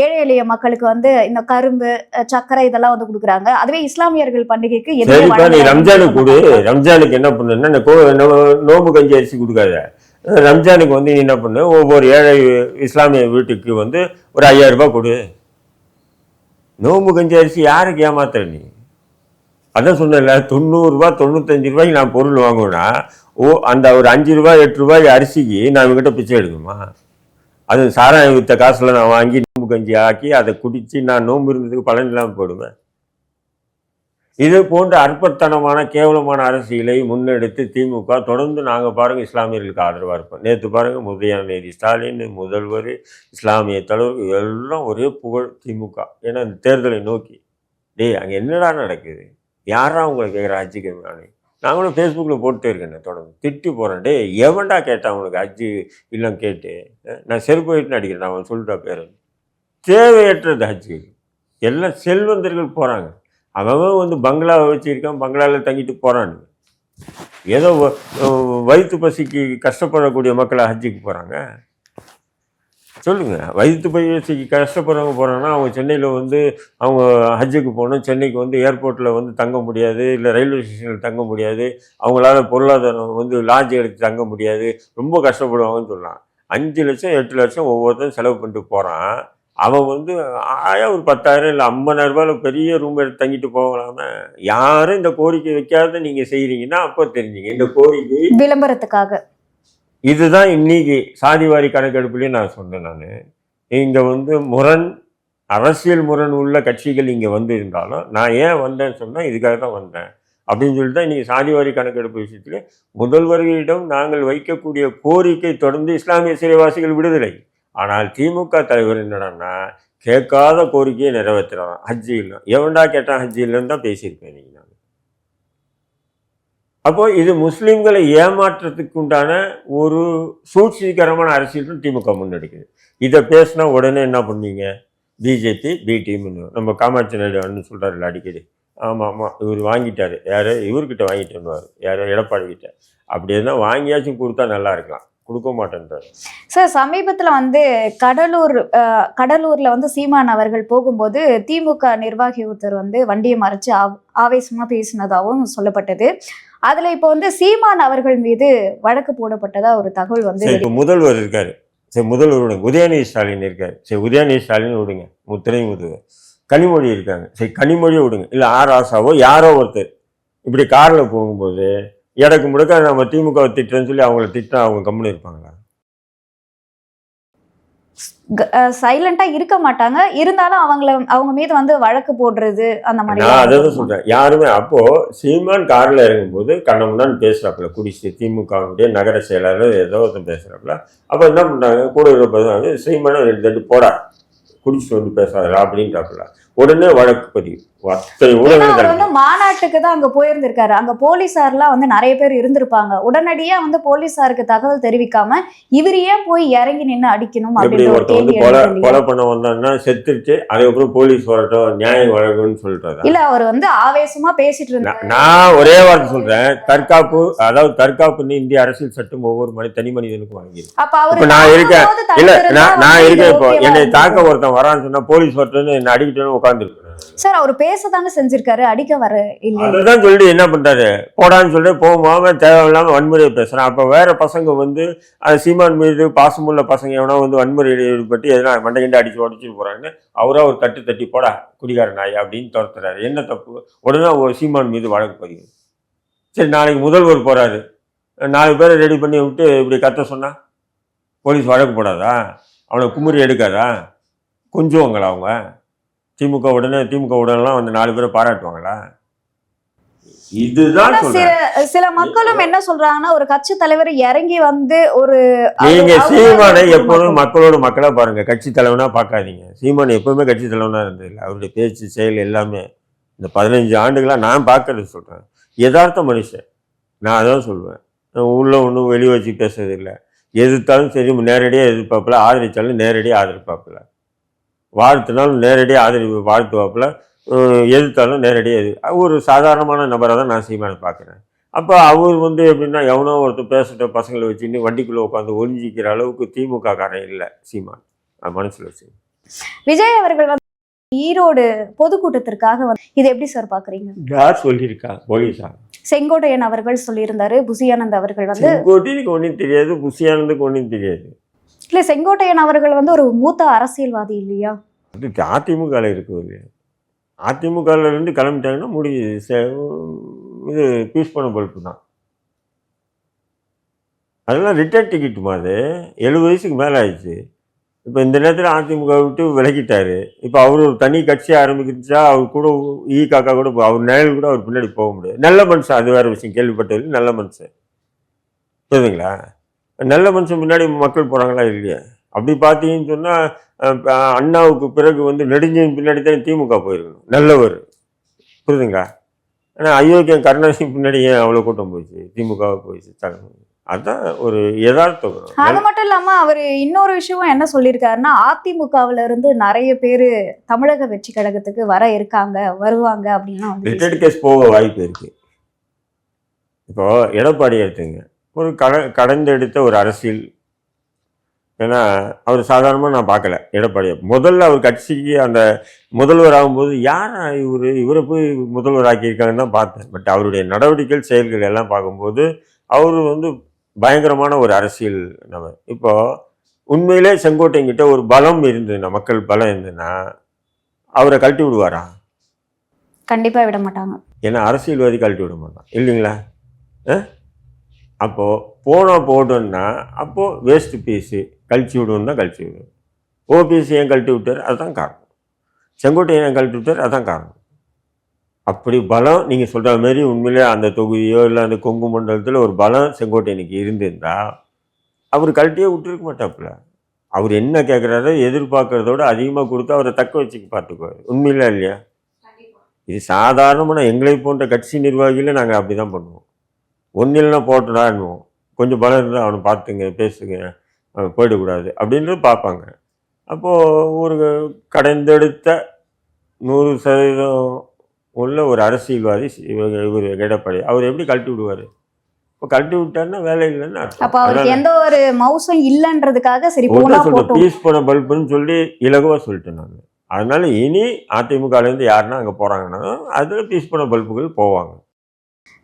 ஏழை எளிய மக்களுக்கு வந்து இந்த கரும்பு, சர்க்கரை இதெல்லாம் வந்து கொடுக்குறாங்க. அதுவே இஸ்லாமியர்கள் பண்டிகைக்கு நீ ரம்ஜானுக்கு கொடு. ரம்ஜானுக்கு என்ன பண்ணுன்னா நோம்பு கஞ்சி அரிசி கொடுக்காத. ரம்ஜானுக்கு வந்து நீ என்ன பண்ணு, ஒவ்வொரு ஏழை இஸ்லாமிய வீட்டுக்கு வந்து ஒரு 5000 ரூபாய் கொடு. நோம்பு கஞ்சி அரிசி யாருக்கு ஏமாத்துற நீ? அதான் சொன்னல, 90 ரூபா 95 ரூபாய்க்கு நான் பொருள் வாங்குவேன்னா அந்த ஒரு 5 ரூபாய் 8 ரூபாய் அரிசிக்கு நான் இவங்ககிட்ட பிச்சை எடுக்கணுமா? அது சாராயம் வித்த காசுல நான் வாங்கி நோம்பு கஞ்சி ஆக்கி அதை குடித்து நான் நோம்பு இருந்ததுக்கு பலன் இல்லாமல் போடுவேன். இது போன்ற அற்பத்தனமான கேவலமான அரசியலை முன்னெடுத்து திமுக தொடர்ந்து நாங்கள் பாருங்கள் இஸ்லாமியர்களுக்கு ஆதரவாக இருப்போம். நேற்று பாருங்கள் உதயநிதி ஸ்டாலின், முதல்வர், இஸ்லாமிய தலைவர் எல்லாம் ஒரே புகழ் திமுக. ஏன்னா இந்த தேர்தலை நோக்கி அங்கே என்னடா நடக்குது, யாரா உங்களை கேட்குற ஹஜ்ஜுக்கு? நாங்களும் ஃபேஸ்புக்கில் போட்டுட்டே இருக்கேன், தொடர்ந்து திட்டி போகிறேன். எவன்டா கேட்டான் உங்களுக்கு ஹஜ்ஜு இல்லை கேட்டு? நான் செருப்பு வீட்டுன்னு அடிக்கிறேன், அவன் சொல்லிட்டா பேர். தேவையற்றது ஹஜ்ஜு. எல்லாம் செல்வந்தர்கள் போகிறாங்க. அவன் வந்து பங்களாவை வச்சுருக்கான், பங்களாவில் தங்கிட்டு போகிறான்னு. ஏதோ வயிற்று பசிக்கு கஷ்டப்படக்கூடிய மக்களை ஹஜ்ஜுக்கு போகிறாங்க. சொல்லுங்கள், வயிற்று பசிக்கு கஷ்டப்படுறவங்க போகிறாங்கன்னா அவங்க சென்னையில் வந்து அவங்க ஹஜ்ஜுக்கு போகணும். சென்னைக்கு வந்து ஏர்போர்ட்டில் வந்து தங்க முடியாது, இல்லை ரயில்வே ஸ்டேஷனில் தங்க முடியாது, அவங்களால பொருளாதாரம் வந்து லாட்ஜ் எடுத்து தங்க முடியாது, ரொம்ப கஷ்டப்படுவாங்கன்னு சொல்லலாம். 5 லட்சம் 8 லட்சம் ஒவ்வொருத்தரும் செலவு பண்ணிட்டு போகிறான். அவன் வந்து ஒரு 10,000 இல்லை 50,000 ரூபாயில் பெரிய ரூம் எடுத்து தங்கிட்டு போகலாம. யாரும் இந்த கோரிக்கை வைக்காத நீங்கள் செய்கிறீங்கன்னா அப்போ தெரிஞ்சுங்க இந்த கோரிக்கை விளம்பரத்துக்காக. இதுதான் இன்னைக்கு சாதிவாரி கணக்கெடுப்புலேயும் நான் சொன்னேன். நான் இங்கே வந்து அரசியல் முரண் உள்ள கட்சிகள் இங்கே வந்து இருந்தாலும் நான் ஏன் வந்தேன்னு சொன்னால் இதுக்காக தான் வந்தேன் அப்படின்னு சொல்லிட்டு தான் இன்றைக்கி சாதிவாரி கணக்கெடுப்பு விஷயத்தில் முதல்வர்களிடம் நாங்கள் வைக்கக்கூடிய கோரிக்கை தொடர்ந்து இஸ்லாமிய சிறைவாசிகள் விடுதலை. ஆனால் திமுக தலைவர் என்னடான்னா கேட்காத கோரிக்கையை நிறைவேற்றுறான். ஹஜ்ஜி இல்லை, எவன்டா கேட்டான் ஹஜ்ஜி இல்லைன்னு தான் பேசியிருப்பேன் நீங்கள். நான் அப்போது இது முஸ்லீம்களை ஏமாற்றத்துக்கு உண்டான ஒரு சூழ்ச்சிகரமான அரசியல் திமுக முன்னெடுக்குது. இதை பேசினா உடனே என்ன பண்ணுவீங்க? பிஜேபி பி டீம்னு நம்ம காமாட்சி நாயுடு சொல்கிறாருல்ல அடிக்கடி, ஆமாம் ஆமாம் இவர் வாங்கிட்டார், யார் இவர்கிட்ட வாங்கிட்டேன்னுவார், யார் எடப்பாடி கிட்ட. அப்படி இருந்தால் வாங்கியாச்சும் கொடுத்தா நல்லா இருக்கலாம், கொடுக்க மாட்டேன்றார். சார் சமீபத்தில் வந்து கடலூர்ல வந்து சீமான் அவர்கள் போகும்போது திமுக நிர்வாகி ஒருத்தர் வந்து வண்டியை மறைச்சு ஆவேசமா பேசினதாகவும் சொல்லப்பட்டது. அதுல இப்போ வந்து சீமான் அவர்கள் மீது வழக்கு போடப்பட்டதா ஒரு தகவல் வந்து சரி, இப்போ முதல்வர் இருக்காரு, சரி முதல்வர் விடுங்க, உதயநிதி ஸ்டாலின் இருக்காரு, சரி உதயநிதி ஸ்டாலின் விடுங்க, துணை முதல்வர் கனிமொழி இருக்காங்க, சரி கனிமொழியை விடுங்க, இல்லை ஆர் ஆசாவோ யாரோ ஒருத்தர் இப்படி காரில் போகும்போது எனக்கு முழுக்க நம்ம திமுக திட்டுறேன்னு சொல்லி அவங்கள திட்டா அவங்க கம்முன்னு இருப்பாங்களா? சைலண்டா இருக்க மாட்டாங்க. இருந்தாலும் அவங்க மீது வந்து வழக்கு போடுறது அந்த மாதிரி. நான் அதை தான் சொல்றேன், யாருமே அப்போ சீமான் கார்ல இறங்கும்போது கண்ணமுன்னான்னு பேசுறாப்புல, குடிச்சு திமுகவுடைய நகர செயலாளர் ஏதோ ஒருத்தன் பேசுறாப்புல. அப்போ என்ன பண்ணாங்க, கூட இருப்பது சீமானை 2 தட்டு போடா, குடிச்சிட்டு வந்து பேசாதா அப்படின்றாப்புல. உடனே வழக்கு பதிவு. அவர் வந்து மாநாட்டுக்கு தான் அங்க போயிருந்திருக்காரு. அங்க போலீசார்லாம் வந்து நிறைய பேர் இருந்திருப்பாங்க. உடனடியா வந்து போலீசாருக்கு தகவல் தெரிவிக்காம இவர் ஏன் போய் இறங்கி நின்று அடிக்கணும் அப்படின்னு ஒரு கேள்வி எழுப்புது. கொலை பண்ண வந்தான்னா செத்துருச்சு, அதுக்கப்புறம் போலீஸ் வரட்டும் நியாயம் வழங்குன்னு சொல்லிட்டாரு. இல்ல அவர் வந்து ஆவேசமா பேசிட்டு இருந்தாரு. நான் ஒரே வார்த்தை சொல்றேன், தற்காப்பு, அதாவது தற்காப்புன்னு இந்திய அரசியல் சட்டம் ஒவ்வொரு தனி மனிதனுக்கும் வாங்கி. அப்ப அவர் நான் இருக்கேன், இல்ல நான் இருக்கேன், இப்போ என்னை தாக்க ஒருத்தன் வரான்னு சொன்னா போலீஸ் வரட்டுன்னு என்ன அடிக்கிட்டேன்னு உட்காந்துருக்கு. சார் அவர் பேசதாங்க செஞ்சிருக்காரு, அடிக்க வர இல்ல. அதுதான் சொல்லி என்ன பண்றாரு, போடான்னு சொல்லி போகாம தேவையில்லாம வன்முறையை பேசுறான். அப்ப வேற பசங்க வந்து சீமான் மீது பாசமுள்ள பசங்க எவனோ வந்து வன்முறையில் ஈடுபட்டு எதனா மண்டைகிண்ட அடிச்சு உடச்சிட்டு போறாங்கன்னு அவரா ஒரு தட்டி போடா குடிகார நாய் அப்படின்னு துரத்துறாரு. என்ன தப்பு? உடனே ஒரு சீமான் மீது வழக்கு பதிவு. சரி, நாளைக்கு முதல்வர் போறாரு, 4 பேரை ரெடி பண்ணி விட்டு இப்படி கத்த சொன்னா போலீஸ் வழக்கு போடாதா? அவனை குமுறி எடுக்காதா? கொஞ்சுவாங்களா அவங்க? திமுக உடனெல்லாம் வந்து 4 பேரை பாராட்டுவாங்களா? இதுதான் சில மக்களும் என்ன சொல்றாங்கன்னா, ஒரு கட்சி தலைவர் இறங்கி வந்து ஒரு நீங்க சீமானை எப்போதும் மக்களா பாருங்க, கட்சி தலைவனா பார்க்காதீங்க. சீமான் எப்பவுமே கட்சி தலைவனா இருந்ததில்லை. அவருடைய பேச்சு செயல் எல்லாமே இந்த 15 ஆண்டுகளா நான் பார்க்கறது சொல்றேன், யதார்த்த மனுஷன். நான் அதான் சொல்லுவேன், உள்ள ஒன்றும் வெளியே வச்சு பேசுறது இல்லை. எதிர்த்தாலும் சரி நேரடியாக எதிர்பார்ப்பில், ஆதரித்தாலும் நேரடியாக ஆதரிப்பாப்பில், வாழ்த்தினாலும் நேரடியாக வாழ்த்துவாப்பில், எதிர்த்தாலும் நேரடியாக ஒரு சாதாரணமான நபராக தான் நான் சீமானை பார்க்குறேன். அப்போ அவர் வந்து எப்படின்னா எவனோ ஒருத்தர் பேசுகிற பசங்களை வச்சுன்னு வண்டிக்குள்ளே உட்காந்து ஒழிஞ்சிக்கிற அளவுக்கு திமுக காரன் இல்லை சீமான், மனசில் வச்சு. விஜய் அவர்கள் வந்து ஈரோடு பொதுக்கூட்டத்திற்காக வந்து இதை எப்படி சார் பார்க்குறீங்க? யார் சொல்லியிருக்கா? போலீஸா? செங்கோட்டையன் அவர்கள் சொல்லியிருந்தாரு, புசியானந்த் அவர்கள் வந்து. செங்கோட்டையனுக்கு ஒன்றும் தெரியாது, புசியானந்துக்கு ஒன்றும் தெரியாது. இல்லை, செங்கோட்டையன் அவர்கள் வந்து ஒரு மூத்த அரசியல்வாதி இல்லையா? அது அதிமுகவில் இருக்குது. அதிமுகவில் இருந்து கிளம்பிட்டாங்கன்னா இது பீஸ் பண்ண பொறுப்பு தான். அதெல்லாம் ரிட்டர்ன் டிக்கெட் மாதிரி 70 வயசுக்கு மேலே ஆயிடுச்சு. இப்போ இந்த நேரத்தில் அதிமுக விட்டு விலகிட்டாரு. இப்போ அவர் ஒரு தனி கட்சி ஆரம்பிக்கிச்சா அவர் கூட காக்கா கூட அவர் நிழல் கூட அவர் பின்னாடி போக முடியாது. நல்ல மனுஷன், அது வேறு விஷயம். கேள்விப்பட்டது நல்ல மனுஷன், புரியுதுங்களா? நல்ல மனுஷன் பின்னாடி மக்கள் போகிறாங்களா இல்லையா? அப்படி பார்த்தீங்கன்னு சொன்னால் அண்ணாவுக்கு பிறகு வந்து நெடுஞ்செழியன் பின்னாடி தான் திமுக போயிருக்கணும், நல்லவர், புரியுதுங்களா? ஆனால் அயோக்கியம் கருணாநிதி பின்னாடி ஏன் அவ்வளோ கூட்டம் போயிடுச்சு, திமுக போயிடுச்சு தலைமை. அதுதான் ஒரு யதார்த்தம். அது மட்டும் இல்லாம அவர் இன்னொரு விஷயம் என்ன சொல்லியிருக்காருன்னா, அதிமுகவுல இருந்து நிறைய பேர் தமிழக வெற்றி கழகத்துக்கு வருவாங்க அப்படின்னா ரிட்டர்ட் கேஸ் போக வாய்ப்பு இருக்கு. இப்போ எடப்பாடி எடுத்துங்க, ஒரு கடந்தெடுத்த ஒரு அரசியல். ஏன்னா அவர் சாதாரணமாக நான் பார்க்கல எடப்பாடியை. முதல்ல அவர் கட்சிக்கு அந்த முதல்வர் ஆகும்போது யார் இவரை போய் முதல்வர் ஆக்கியிருக்காங்கன்னு தான் பார்த்தேன். பட் அவருடைய நடவடிக்கைகள் செயல்கள் எல்லாம் பார்க்கும்போது அவர் வந்து பயங்கரமான ஒரு அரசியல் நபர். இப்போ உண்மையிலே செங்கோட்டையங்கிட்ட ஒரு பலம் இருந்ததுன்னா, மக்கள் பலம் இருந்ததுன்னா அவரை கழட்டி விடுவாரா? கண்டிப்பாக விட மாட்டாங்க. ஏன்னா அரசியல்வாதி கழட்டி விட மாட்டான் இல்லைங்களா? அப்போது போனால் போட்டோன்னா அப்போது வேஸ்ட்டு பீஸு கழிச்சு விடுவோம் தான் கழிச்சு விடுவோம். ஓபிஎஸ் ஏன் கழட்டி விட்டார்? அதுதான் காரணம். செங்கோட்டையன் ஏன் கழட்டி விட்டார்? அதுதான் காரணம். அப்படி பலம் நீங்கள் சொல்கிற மாதிரி உண்மையிலே அந்த தொகுதியோ இல்லை அந்த கொங்கு மண்டலத்தில் ஒரு பலம் செங்கோட்டையனுக்கு இருந்திருந்தால் அவர் கழட்டியே விட்டுருக்க மாட்டாப்புல. அவர் என்ன கேட்குறாரோ எதிர்பார்க்குறதோட அதிகமாக கொடுத்து அவரை தக்க வச்சுக்க பார்த்துக்குவார். உண்மையில இல்லையா? இது சாதாரணமான எங்களை போன்ற கட்சி நிர்வாகிகளை நாங்கள் அப்படி தான் பண்ணுவோம். ஒன்றில்னா போட்டுடான்னுவோம், கொஞ்சம் பலம் இருந்தால் அவனை பார்த்துங்க பேசுங்க, போயிடக்கூடாது அப்படின்றது பார்ப்பாங்க. அப்போது ஒரு கடந்தெடுத்த 100% உள்ள ஒரு அரசியல்வாதி இவர் எடப்பாடி. அவர் எப்படி கழட்டி விடுவார்? இப்போ கழட்டி விட்டாருன்னா வேலை இல்லைன்னு அப்ப அர்த்தம். அவருக்கு எந்த ஒரு மவுசும் இல்லைன்றதுக்காக சரி போனா சொல்லிட்டேன், போட்டோம். பீஸ் போன பல்புன்னு சொல்லி இலகுவா சொல்லிட்டேன் நான். அதனால இனி அதிமுகலேருந்து யாருன்னா அங்கே போகிறாங்கன்னா அதில் பீஸ் போன பல்புகள் போவாங்க.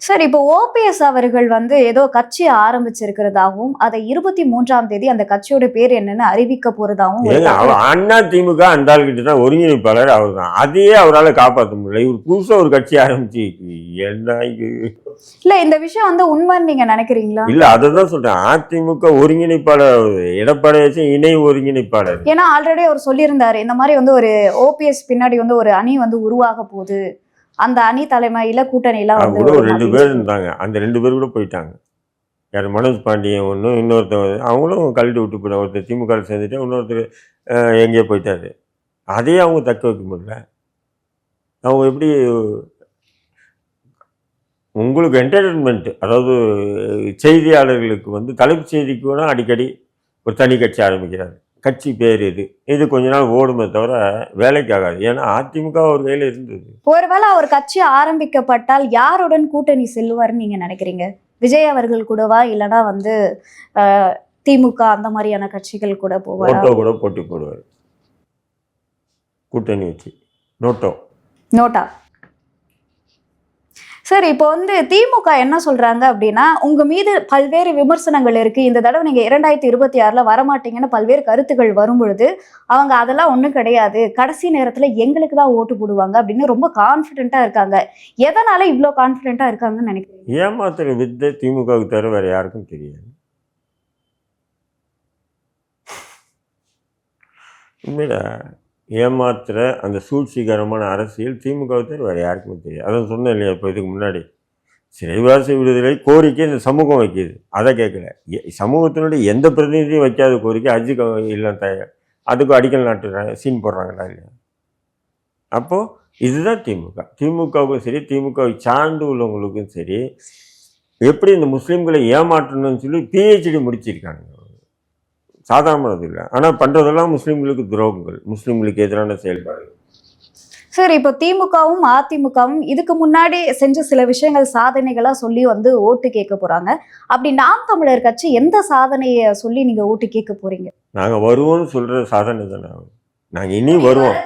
சார் இப்போ ஓபிஎஸ் அவர்கள் வந்து ஏதோ கட்சி ஆரம்பிச்சிருக்கிறதாகவும் அதை 23ஆம் தேதி அந்த கட்சியோட பேர் என்னன்னு அறிவிக்க போறதாகவும் ஒரு ஏங்க தகவல். அண்ணா திமுக அந்த ஆள்கிட்ட தான் ஒருங்கிணைப்பாளர் அவர் தான். அதையே அவரால் காப்பாற்ற முடியல. இவர் புதுசாக ஒரு கட்சி ஆரம்பிச்சு என்ன இது? இல்ல இந்த விஷயம் வந்து உண்மைன்னு நீங்க நினைக்கிறீங்களா? இல்ல அதை தான் சொல்றேன். அதிமுக ஒருங்கிணைப்பாளர் எடப்பாடி வச்சு இணை ஒருங்கிணைப்பாளர். ஏன்னா ஆல்ரெடி அவர் சொல்லியிருந்தாரு இந்த மாதிரி வந்து ஒரு ஓபிஎஸ் பின்னாடி வந்து ஒரு அணி வந்து உருவாக போகுது, அந்த அணி தலைமையில கூட்டணி எல்லாம் வந்து கூட ஒரு வரும் 2 அப்படின்னு பேர் சொல்லி. இருந்தாங்க. அந்த 2 பேர் கூட போயிட்டாங்க. யார் மனோஜ் பாண்டியன் ஒன்று, இன்னொருத்தர் அவங்களும் கழட்டி விட்டு போயிட்டாங்க. ஒருத்தர் திமுக சேர்ந்துட்டு இன்னொருத்தர் எங்கேயோ போயிட்டாரு. அதையே அவங்க தக்க வைக்க முடியல. அவங்க எப்படி உங்களுக்கு என்டர்டெயின்மெண்ட், அதாவது செய்தியாளர்களுக்கு வந்து தலைப்புச் செய்திக்கு கூட அடிக்கடி ஒரு தனி கட்சி ஆரம்பிக்கிறாரு. கட்சி பேர் இது கொஞ்ச நாள் ஓடுமே தவிர வேலைக்கு ஆகாது. ஏன்னா அதிமுக ஒரு கையில் இருந்தது. ஒருவேளை அவர் கட்சி ஆரம்பிக்கப்பட்டால் யாருடன் கூட்டணி செல்வார்னு நீங்க நினைக்கிறீங்க? விஜய் அவர்கள் கூடவா, இல்லைன்னா வந்து திமுக அந்த மாதிரியான கட்சிகள் கூட போவாரா? நோட்டோ கூட போட்டி போடுவார் கூட்டணி வச்சு. நோட்டா. சார் இப்போ வந்து திமுக என்ன சொல்றாங்க அப்படின்னா, உங்க மீது பல்வேறு விமர்சனங்கள் இருக்கு, இந்த தடவை நீங்க 2026ல வரமாட்டீங்கன்னு பல்வேறு கருத்துக்கள் வரும் பொழுது அவங்க அதெல்லாம் ஒன்றும் கிடையாது, கடைசி நேரத்துல எங்களுக்கு தான் ஓட்டு போடுவாங்க அப்படின்னு ரொம்ப கான்ஃபிடென்ட்டா இருக்காங்க. எதனால இவ்வளோ கான்ஃபிடென்ட்டா இருக்காங்கன்னு நினைக்கிறீங்க? ஏமாத்துற வித்தை திமுகவுக்கு தவிர வேற யாருக்கும் தெரியாது. உண்மையில ஏமாத்துற அந்த சூழ்ச்சிகரமான அரசியல் திமுகவை தவிர வேறு யாருக்குமே தெரியாது. அதான் சொன்னேன் இல்லையா இப்போ இதுக்கு முன்னாடி, சிறைவாசி விடுதலை கோரிக்கை இந்த சமூகம் வைக்கிது, அதை கேட்கல. சமூகத்தினுடைய எந்த பிரதிநிதியும் வைக்காத கோரிக்கை அஜிக் இல்லை அதுக்கு அடிக்கல் நாட்டுறாங்க, சீன் போடுறாங்களா இல்லையா? அப்போது இதுதான் திமுகவுக்கும் சரி, திமுகவை சார்ந்து உள்ளவங்களுக்கும் சரி, எப்படி இந்த முஸ்லீம்களை ஏமாற்றணும்னு சொல்லி பிஹெச்டி முடிச்சிருக்காங்க. சாதாரணது இல்லை. ஆனால் பண்ணுறதெல்லாம் முஸ்லீம்களுக்கு துரோகங்கள், முஸ்லீம்களுக்கு எதிரான செயல்பாடு. சார் இப்போ திமுகவும் அதிமுகவும் இதுக்கு முன்னாடி செஞ்ச சில விஷயங்கள் சாதனைகளா சொல்லி வந்து ஓட்டு கேட்க போறாங்க. அப்படி நாம் தமிழர் கட்சி எந்த சாதனையை சொல்லி நீங்க ஓட்டு கேட்க போறீங்க? நாங்கள் வருவோம்னு சொல்கிற சாதனை தானே. நாங்கள் இனி வருவோம்.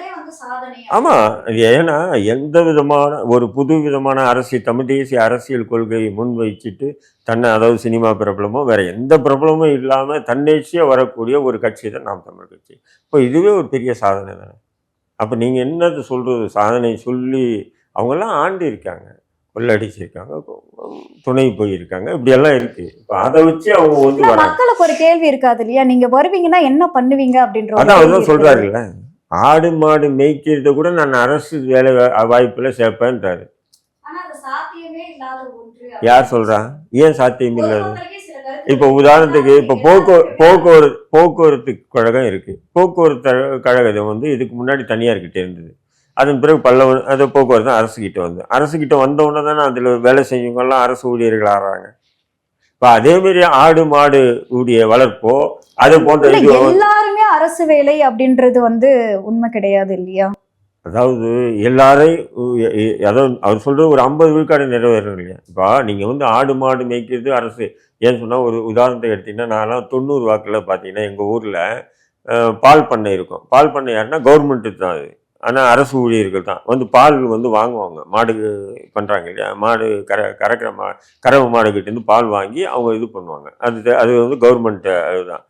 ஆமாம். ஏன்னா எந்த விதமான ஒரு புது விதமான அரசியல், தமிழ் தேசிய அரசியல் கொள்கையை முன் வச்சுட்டு தன்னை, அதாவது சினிமா பிரபலமோ வேறு எந்த பிரபலமும் இல்லாமல் தன்னேச்சியாக வரக்கூடிய ஒரு கட்சி தான் நாம் தமிழர் கட்சி. இப்போ இதுவே ஒரு பெரிய சாதனை தானே. அப்போ நீங்கள் என்னது சொல்கிறது? சாதனை சொல்லி அவங்கெல்லாம் ஆண்டு இருக்காங்க, கொள்ளடிச்சிருக்காங்க, துணை போயிருக்காங்க, இப்படியெல்லாம் இருக்குது. இப்போ அதை வச்சு அவங்க வந்து வராங்க. மக்களுக்கு ஒரு கேள்வி இருக்காது இல்லையா, நீங்கள் வருவீங்கன்னா என்ன பண்ணுவீங்க அப்படின்ற? அதான் அவர் தான் சொல்கிறாருல்ல, ஆடு மாடு மேய்க்கிறத கூட நான் அரசு வேலை வாய்ப்பில் சேர்ப்பேன்றாரு. யார் சொல்கிறா? ஏன் சாத்தியம் இல்லாது? இப்போ உதாரணத்துக்கு இப்போ போக்குவரத்து கழகம் இருக்குது. போக்குவரத்து கழகம் வந்து இதுக்கு முன்னாடி தனியார்கிட்ட இருந்தது. அதன் பிறகு அது போக்குவரத்து அரசுக்கிட்ட வந்தவுடனே தானே அதில் வேலை செஞ்சவங்கெல்லாம் அரசு ஊழியர்கள் ஆகிறாங்க. இப்போ அதேமாரி ஆடு மாடு ஊடிய வளர்ப்போ அது போன்ற எல்லாருமே அரசு வேலை அப்படின்றது வந்து உண்மை கிடையாது இல்லையா? அதாவது எல்லாரையும், அதாவது அவர் சொல்கிறது ஒரு 50 விழுக்காடு நிறைவேறணும் இல்லையா? இப்போ நீங்கள் வந்து ஆடு மாடு மேய்க்கிறது அரசு. ஏன்னு சொன்னால் ஒரு உதாரணத்தை எடுத்திங்கன்னா, நான்லாம் 90 வாக்கில் பார்த்தீங்கன்னா எங்கள் ஊரில் பால் பண்ணை இருக்கும். பால் பண்ணை யாருன்னா கவர்மெண்ட்டு தான் அது. ஆனால் அரசு ஊழியர்கள் தான் வந்து பால் வந்து வாங்குவாங்க. மாடு பண்ணுறாங்க இல்லையா, மாடு கறக்கிற கறவை மாடுகிட்டேருந்து பால் வாங்கி அவங்க இது பண்ணுவாங்க. அது வந்து கவர்மெண்ட்டு அதுதான்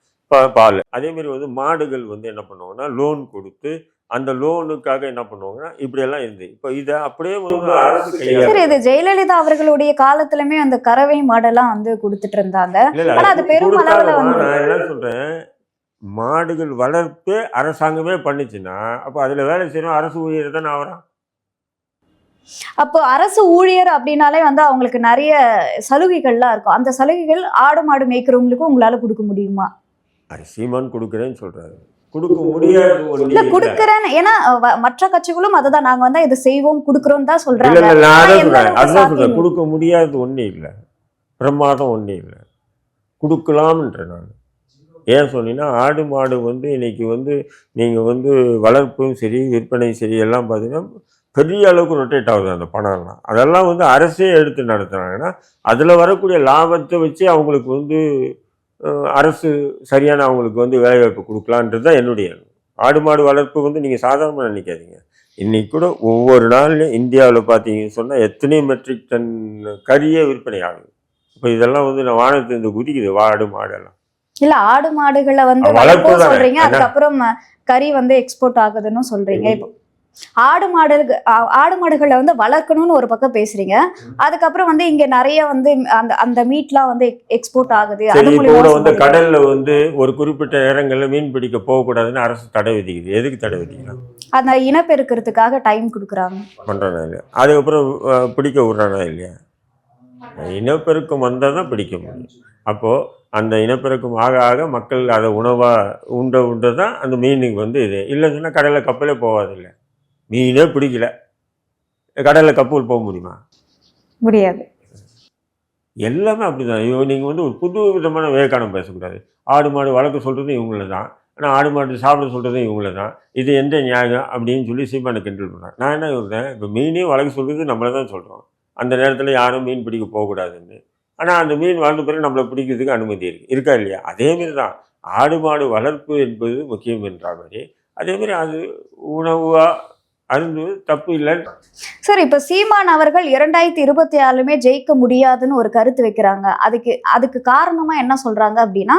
பால். அதேமாரி வந்து மாடுகள் வந்து என்ன பண்ணுவாங்கன்னா லோன் கொடுத்து, அந்த லோனுக்காக என்ன பண்ணுவாங்கன்னா இப்படியெல்லாம் இருந்து இப்போ இதை அப்படியே வந்து அரசு சரி, இது ஜெயலலிதா அவர்களுடைய காலத்திலுமே அந்த கறவை மாடெல்லாம் வந்து கொடுத்துட்டு இருந்தாங்க. அது பெருமளவுல வந்து நான் என்ன சொல்றேன், மாடுகள் வளர்ப்பு அரசாங்கமே பண்ணுச்சுன்னா அப்போ அதுல வேலை செய்யணும் அரசு ஊழியர் தானே ஆகிறான். அப்போ அரசு ஊழியர் அப்படின்னாலே வந்து அவங்களுக்கு நிறைய சலுகைகள்லாம் இருக்கும். அந்த சலுகைகள் ஆடு மாடு மேய்க்கிறவங்களுக்கும் உங்களால கொடுக்க முடியுமா? சீமான் கொடுக்குறேன்னு சொல்றாரு, கொடுக்க முடியாது. இல்ல கொடுக்குறேன், ஏன்னா மற்ற கட்சிகளும் அதுதான், நாங்க வந்து இதை செய்வோம் கொடுக்குறோம் தான் சொல்றாங்க. அதுதான் சொல்றேன், கொடுக்க முடியாது ஒண்ணு இல்லை, பிரமாதம் ஒண்ணு இல்லை, கொடுக்கலாம்ன்ற. நான் ஏன் சொன்னீங்கன்னா, ஆடு மாடு வந்து இன்னைக்கு வந்து நீங்கள் வந்து வளர்ப்பும் சரி விற்பனை சரி எல்லாம் பார்த்தீங்கன்னா பெரிய அளவுக்கு ரொட்டேட் ஆகுது அந்த பணம்லாம். அதெல்லாம் வந்து அரசே எடுத்து நடத்துனாங்கன்னா அதில் வரக்கூடிய லாபத்தை வச்சு அவங்களுக்கு வந்து அரசு சரியான அவங்களுக்கு வந்து வேலைவாய்ப்பு கொடுக்கலான்றது தான் என்னுடைய எண்ணம். ஆடு மாடு வளர்ப்பு வந்து நீங்கள் சாதாரணமாக நினைக்காதீங்க. இன்றைக்கி கூட ஒவ்வொரு நாள்லையும் இந்தியாவில் பார்த்தீங்கன்னு சொன்னால் எத்தனை மெட்ரிக் டன் கறியே விற்பனை ஆகுது. இப்போ இதெல்லாம் வந்து நான் வானத்துலேருந்து குதிக்குது ஆடு மாடெல்லாம். இல்ல ஆடு மாடுகளை வந்து வளர்ப்பு வளர்ப்பும் சொல்றீங்க, அதுக்கப்புறம் கறி வந்து எக்ஸ்போர்ட் ஆகுதுன்னு சொல்றீங்க. இப்போ ஆடு மாடுகளை வந்து வளர்க்கணும்னு ஒரு பக்கம் பேசுறீங்க, அதுக்கப்புறம் வந்து இங்க நிறைய வந்து அந்த அந்த மீட்லாம் வந்து எக்ஸ்போர்ட் ஆகுது. அது இப்போ கூட வந்து மூலியமா கடல்ல வந்து ஒரு குறிப்பிட்ட நேரங்கள்ல மீன் பிடிக்க போகக்கூடாதுன்னு அரசு தடை விதிக்குது. எதுக்கு தடை விதிக்கலாம்? அந்த இனப்பெருக்கிறதுக்காக டைம் கொடுக்குறாங்க. பண்றானா இல்லையா? அதுக்கப்புறம் பிடிக்க விடுறானா இல்லையா? இனப்பெருக்கம் வந்தால் தான் பிடிக்க முடியும். அப்போது அந்த இனப்பெருக்கம் ஆக ஆக மக்கள் அதை உணவாக உண்ட தான் அந்த மீனுக்கு வந்து இது இல்லைன்னு சொன்னால் கடலில் கப்பலே போகாதில்லை. மீனே பிடிக்கல, கடலில் கப்பல் போக முடியுமா? முடியாது. எல்லாமே அப்படிதான். நீங்கள் வந்து ஒரு புது விதமான விவேகானம் பேசக்கூடாது. ஆடு மாடு வளர்க்க சொல்கிறதும் இவங்கள தான், ஆனால் ஆடு மாடு சாப்பிட சொல்கிறதும் இவங்கள தான். இது எந்த நியாயம் அப்படின்னு சொல்லி சீமானை கிண்டல் பண்ணுறாங்க. நான் என்ன சொல்கிறேன், இப்போ மீனையும் வளர்க்க சொல்கிறது நம்மளை தான் சொல்கிறோம். அந்த நேரத்தில் யாரும் மீன் பிடிக்க போகக்கூடாதுன்னு. ஆனால் அந்த மீன் வளர்ந்த பிறகு நம்மளை பிடிக்கிறதுக்கு அனுமதி இருக்கா இல்லையா? அதேமாரி தான் ஆடு மாடு வளர்ப்பு என்பது முக்கியம் என்ற மாதிரி, அதேமாரி அது உணவாக அருந்துவது தப்பு இல்லை. சார், இப்ப சீமான் அவர்கள் 2024 ஜெயிக்க முடியாதுன்னு ஒரு கருத்து வைக்கிறாங்க. அதுக்கு காரணமா என்ன சொல்றாங்க அப்படின்னா,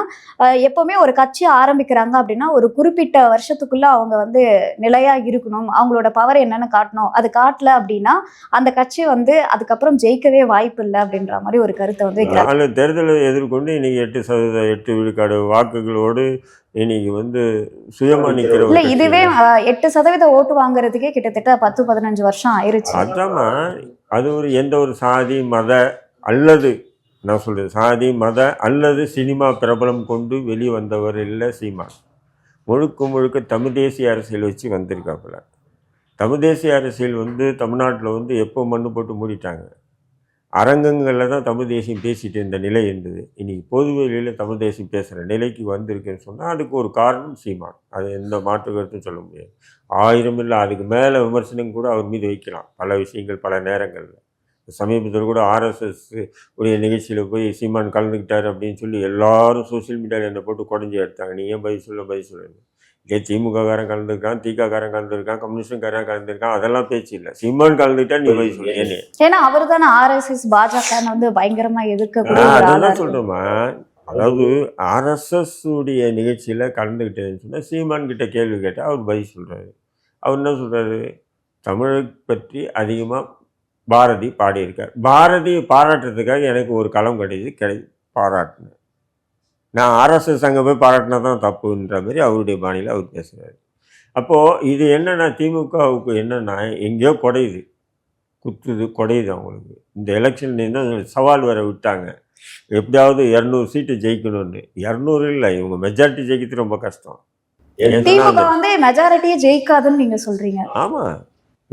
எப்பவுமே ஒரு கட்சி ஆரம்பிக்கிறாங்க அப்படின்னா ஒரு குறிப்பிட்ட வருஷத்துக்குள்ள அவங்க வந்து நிலையா இருக்கணும், அவங்களோட பவர் என்னன்னு காட்டணும். அது காட்டல அப்படின்னா அந்த கட்சி வந்து அதுக்கப்புறம் ஜெயிக்கவே வாய்ப்பு இல்லை அப்படின்ற மாதிரி ஒரு கருத்தை வந்து வைக்கிறாங்க. தேர்தலை எதிர்கொண்டு இன்னைக்கு 8% விழுக்காடு வாக்குகளோடு இன்னைக்கு வந்து சுயமா நிற்கிற இல்ல, இதுவே 8% ஓட்டு வாங்குறதுக்கே கிட்டத்தட்ட 10-15 வருஷம் ஆயிருச்சு. அதாம்மா, அது எந்த ஒரு சாதி மத அல்லது நான் சொல்றது சாதி மத அல்லது சினிமா பிரபலம் கொண்டு வெளியே வந்தவர் இல்லை சீமான். முழுக்க தமிழ் தேசிய அரசியல் வச்சு வந்திருக்காப்புல. தமிழ் தேசிய அரசியல் வந்து தமிழ்நாட்டில் வந்து எப்போ மண்ணு போட்டு மூடிட்டாங்க. அரங்கங்களில் தான் தமிழ் தேசியம் பேசிட்டு இருந்த நிலை இருந்தது. இன்றைக்கி பொது வெளியில் தமிழ் தேசியம் பேசுகிற நிலைக்கு வந்திருக்குன்னு சொன்னால் அதுக்கு ஒரு காரணம் சீமான். அது எந்த மாற்று கருத்தும் சொல்ல முடியாது. 1000 இல்லை அதுக்கு மேலே விமர்சனம் கூட அவர் மீது வைக்கலாம், பல விஷயங்கள் பல நேரங்களில். சமீபத்தில் கூட ஆர்எஸ்எஸ் உடைய நிகழ்ச்சியில் போய் சீமான் கலந்துக்கிட்டார் அப்படின்னு சொல்லி எல்லாரும் சோசியல் மீடியாவில் என்னை போட்டு குடஞ்சி எடுத்தாங்க. நீ ஏன் பதில் சொல்லணும்? இதே திமுககாரன் கலந்துருக்கான், திகாரன் கலந்துருக்கான், கம்யூனிஸ்டுக்காரன் கலந்துருக்கான், அதெல்லாம் பேச்சு இல்லை. சீமான் கலந்துக்கிட்டா நீ பதில் சொல்லு. ஏன்னா அவர் தானே ஆர்எஸ்எஸ் பாஜக வந்து பயங்கரமா எதிர்க்க. அதெல்லாம் சொல்றோமா, அதாவது ஆர்எஸ்எஸ் உடைய நிகழ்ச்சியில் கலந்துக்கிட்டேன்னு சொன்னால் சீமான் கிட்ட கேள்வி கேட்டால் அவர் பதில் சொல்கிறாரு. அவர் என்ன சொல்கிறாரு, தமிழை பற்றி அதிகமாக பாரதி பாடியிருக்கார். பாரதியை பாராட்டுறதுக்காக எனக்கு ஒரு களம் பாராட்டினேன். நான் ஆர்எஸ்எஸ் அங்கே போய் பாராட்டினா தான் தப்புன்ற மாதிரி அவருடைய பாணியில் அவர் பேசுகிறாரு. அப்போது இது என்னென்னா திமுகவுக்கு என்னென்னா எங்கேயோ குடையுது அவங்களுக்கு. இந்த எலெக்ஷன் சவால் வர விட்டாங்க, எப்படியாவது 200 சீட்டு ஜெயிக்கணும்னு. 200 இல்லை, இவங்க மெஜாரிட்டி ஜெயிக்கிறது ரொம்ப கஷ்டம். திமுக வந்து மெஜாரிட்டியே ஜெயிக்காதுன்னு நீங்கள் சொல்கிறீங்க. ஆமாம்,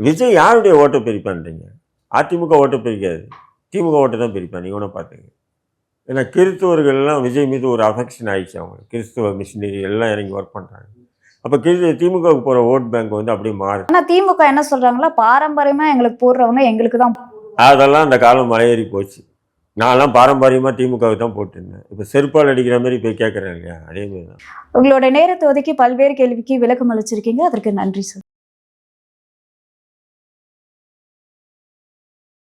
விஜய் யாருடைய ஓட்டை பிரிப்பான்றீங்க? அதிமுக ஓட்டை பிரிக்காது, திமுக ஓட்டை தான் பிரிப்பான். நீங்கள் ஒன்று பார்த்துங்க. ஏன்னா கிறிஸ்துவர்கள்லாம் விஜய் மீது ஒரு அஃபெக்ஷன் ஆகிடுச்சு. அவங்க கிறிஸ்துவ மிஷினரி எல்லாம் இறங்கி ஒர்க் பண்ணுறாங்க. அப்போ திமுகவுக்கு போகிற ஓட் பேங்க் வந்து அப்படியே மாறுது. ஆனால் திமுக என்ன சொல்கிறாங்களா, பாரம்பரியமாக எங்களுக்கு போடுறவங்க எங்களுக்கு தான். அதெல்லாம் அந்த காலம் மலையேறி போச்சு. நான்லாம் பாரம்பரியமாக திமுகவுக்கு தான் போட்டுருந்தேன். இப்போ செருப்பால் அடிக்கிற மாதிரி போய் கேட்குறேன் இல்லையா, அதேமாரி தான். உங்களோட நேரத்தை ஒதுக்கி பல்வேறு கேள்விக்கு விளக்கம் அளிச்சிருக்கீங்க, அதற்கு நன்றி சார்.